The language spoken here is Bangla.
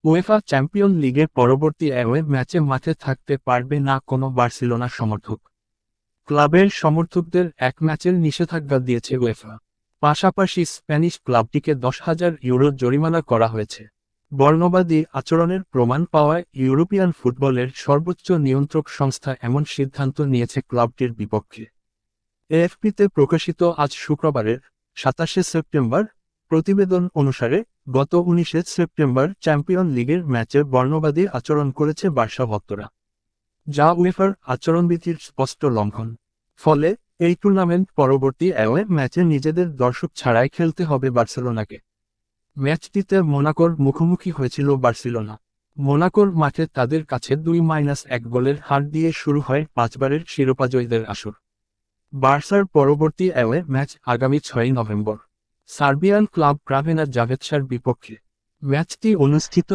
উয়েফা চ্যাম্পিয়ন লিগের পরবর্তী অ্যাওয়ে ম্যাচে মাঠে থাকতে পারবে না কোনো বার্সেলোনা সমর্থক। ক্লাবের সমর্থকদের এক ম্যাচের নিষেধাজ্ঞা দিয়েছে উয়েফা। পাশাপাশি স্প্যানিশ ক্লাবটিকে 10,000 ইউরো জরিমানা করা হয়েছে। বর্ণবাদী আচরণের প্রমাণ পাওয়ায় ইউরোপিয়ান ফুটবলের সর্বোচ্চ নিয়ন্ত্রক সংস্থা এমন সিদ্ধান্ত নিয়েছে ক্লাবটির বিপক্ষে। এএফপিতে প্রকাশিত আজ শুক্রবারের 27 সেপ্টেম্বর প্রতিবেদন অনুসারে গত 19 সেপ্টেম্বর চ্যাম্পিয়ন লিগের ম্যাচে বর্ণবাদী আচরণ করেছে বার্সা ভক্তরা, যা উয়েফার আচরণবিধির স্পষ্ট লঙ্ঘন। ফলে এই টুর্নামেন্ট পরবর্তী অ্যাওয়ে ম্যাচে নিজেদের দর্শক ছাড়াই খেলতে হবে বার্সেলোনাকে। ম্যাচটিতে মোনাকোর মুখোমুখি হয়েছিল বার্সেলোনা। মোনাকোর মাঠে তাদের কাছে 2-1 গোলের হার দিয়ে শুরু হয় 5বারের শিরোপাজয়ীদের আসর। বার্সার পরবর্তী অ্যাওয়ে ম্যাচ আগামী 6 নভেম্বর সার্বিয়ান ক্লাব ক্রাভেনা জাভেৎসার বিপক্ষে। ম্যাচটি অনুষ্ঠিত